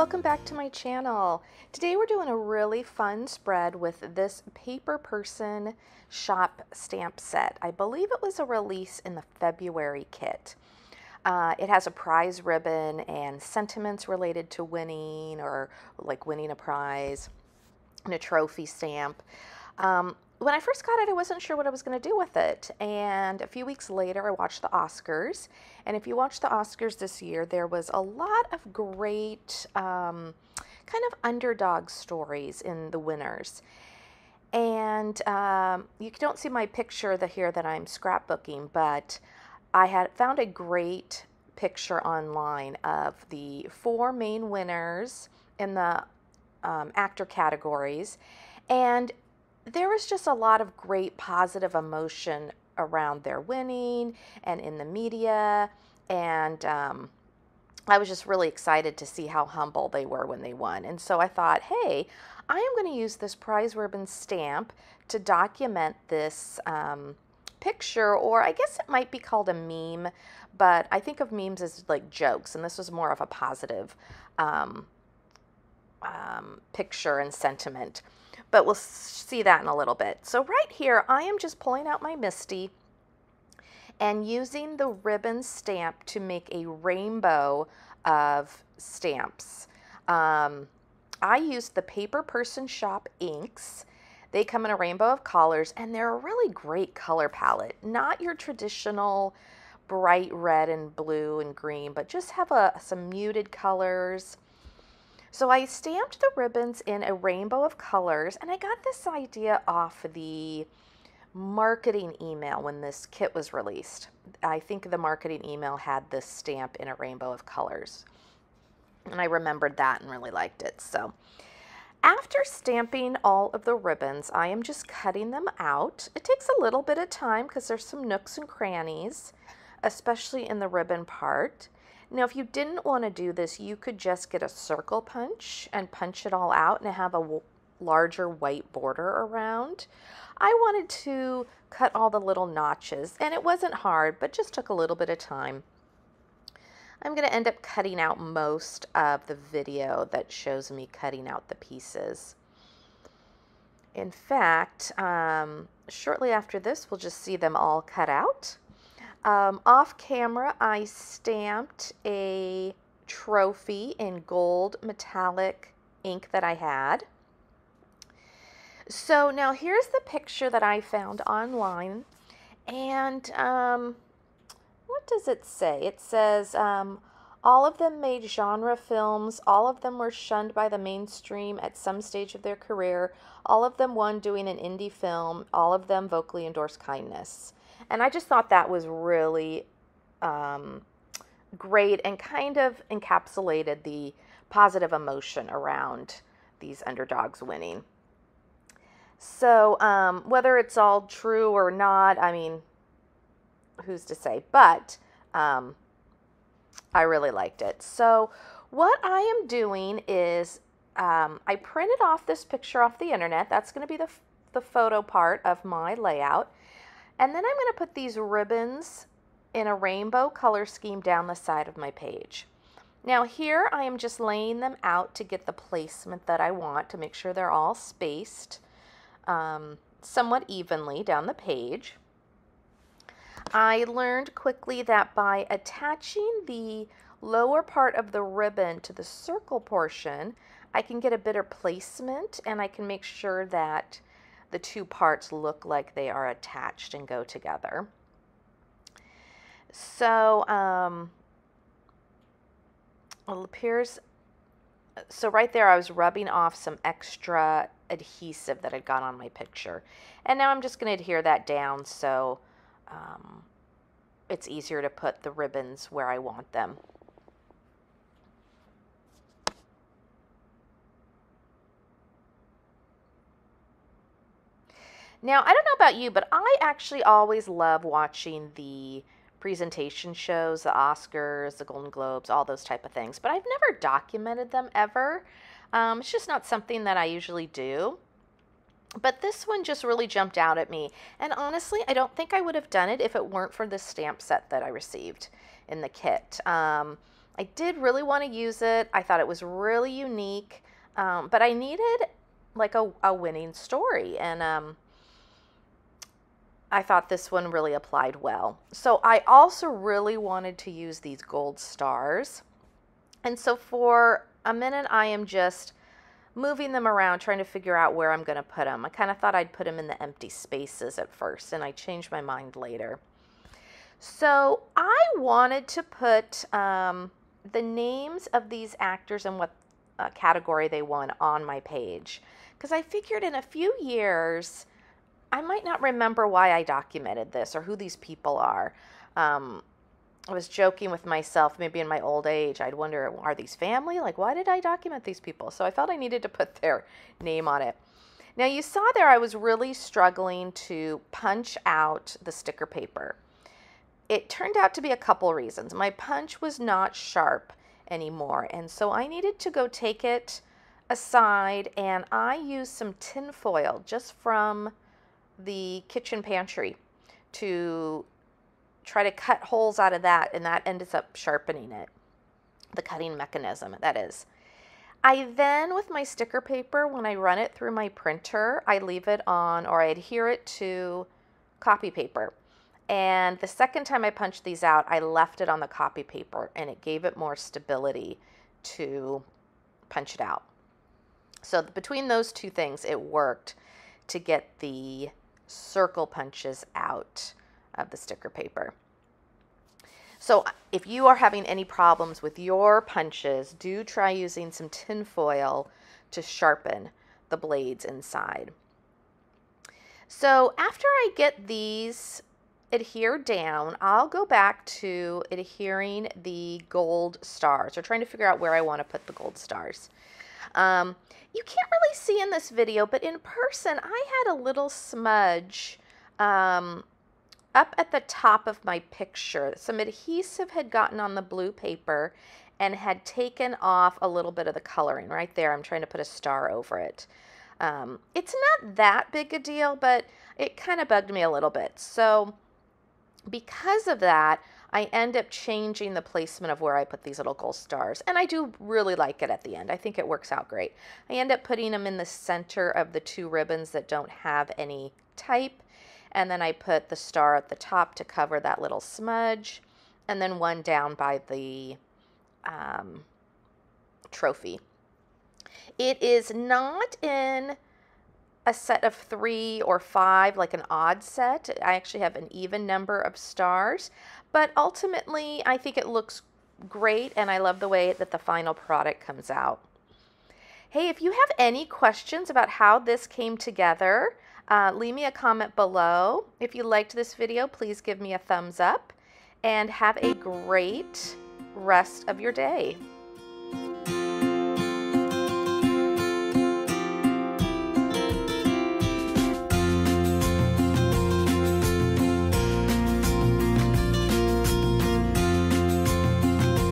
welcome back to my channel. Today we're doing a really fun spread with this Paper Person shop stamp set. I believe it was a release in the February kit. It has a prize ribbon and sentiments related to winning or like winning a prize and a trophy stamp. When I first got it, I wasn't sure what I was going to do with it. And a few weeks later, I watched the Oscars. And if you watched the Oscars this year, there was a lot of great kind of underdog stories in the winners. And you don't see my picture here that I'm scrapbooking, but I had found a great picture online of the 4 main winners in the actor categories. And there was just a lot of great positive emotion around their winning and in the media. And I was just really excited to see how humble they were when they won. And so I thought, hey, I am going to use this prize ribbon stamp to document this picture, or I guess it might be called a meme, but I think of memes as like jokes, and this was more of a positive picture and sentiment. But we'll see that in a little bit. So right here, I am just pulling out my MISTI and using the ribbon stamp to make a rainbow of stamps. I used the Paper Person Shop inks. They come in a rainbow of colors, and they're a really great color palette. Not your traditional bright red and blue and green, but just have some muted colors. So I stamped the ribbons in a rainbow of colors, and I got this idea off the marketing email when this kit was released. I think the marketing email had this stamp in a rainbow of colors, and I remembered that and really liked it. So after stamping all of the ribbons, I am just cutting them out. It takes a little bit of time because there's some nooks and crannies, especially in the ribbon part. Now, if you didn't want to do this, you could just get a circle punch and punch it all out and have a larger white border around. I wanted to cut all the little notches, and it wasn't hard, but just took a little bit of time. I'm going to end up cutting out most of the video that shows me cutting out the pieces. In fact, shortly after this, we'll just see them all cut out. Off camera, I stamped a trophy in gold metallic ink that I had. So now here's the picture that I found online, and what does it say? It says, all of them made genre films, all of them were shunned by the mainstream at some stage of their career, all of them won doing an indie film, all of them vocally endorsed kindness. And I just thought that was really great and kind of encapsulated the positive emotion around these underdogs winning. So whether it's all true or not, I mean, who's to say? But I really liked it. So what I am doing is I printed off this picture off the internet. That's going to be the photo part of my layout. And then I'm going to put these ribbons in a rainbow color scheme down the side of my page. Now here I am just laying them out to get the placement that I want, to make sure they're all spaced somewhat evenly down the page. I learned quickly that by attaching the lower part of the ribbon to the circle portion, I can get a better placement, and I can make sure that the two parts look like they are attached and go together. So it appears, so right there I was rubbing off some extra adhesive that had got on my picture. And now I'm just going to adhere that down so it's easier to put the ribbons where I want them. Now, I don't know about you, but I actually always love watching the presentation shows, the Oscars, the Golden Globes, all those type of things. But I've never documented them ever. It's just not something that I usually do. But this one just really jumped out at me. And honestly, I don't think I would have done it if it weren't for this stamp set that I received in the kit. I did really want to use it. I thought it was really unique, but I needed like a winning story, and I thought this one really applied well. So I also really wanted to use these gold stars. And so for a minute, I am just moving them around, trying to figure out where I'm going to put them. I kind of thought I'd put them in the empty spaces at first, and I changed my mind later. So I wanted to put the names of these actors and what category they won on my page, because I figured in a few years, I might not remember why I documented this or who these people are. I was joking with myself, maybe in my old age, I'd wonder, are these family? Like, why did I document these people? So I felt I needed to put their name on it. Now you saw there I was really struggling to punch out the sticker paper. It turned out to be a couple reasons. My punch was not sharp anymore, and so I needed to go take it aside, and I used some tin foil just from the kitchen pantry to try to cut holes out of that, and that ends up sharpening it, the cutting mechanism, that is. I then, with my sticker paper, when I run it through my printer, I leave it on, or I adhere it to copy paper. And the second time I punched these out, I left it on the copy paper, and it gave it more stability to punch it out. So between those two things, it worked to get the circle punches out of the sticker paper. So if you are having any problems with your punches, do try using some tin foil to sharpen the blades inside. So after I get these adhered down, I'll go back to adhering the gold stars, or trying to figure out where I want to put the gold stars. You can't really see in this video, but in person, I had a little smudge up at the top of my picture. Some adhesive had gotten on the blue paper and had taken off a little bit of the coloring. Right there, I'm trying to put a star over it. It's not that big a deal, but it kind of bugged me a little bit. So because of that, I end up changing the placement of where I put these little gold stars. And I do really like it at the end. I think it works out great. I end up putting them in the center of the two ribbons that don't have any type. And then I put the star at the top to cover that little smudge. And then one down by the trophy. It is not in a set of 3 or 5, like an odd set. I actually have an even number of stars, but ultimately I think it looks great, and I love the way that the final product comes out. Hey, if you have any questions about how this came together, leave me a comment below. If you liked this video, please give me a thumbs up, and have a great rest of your day.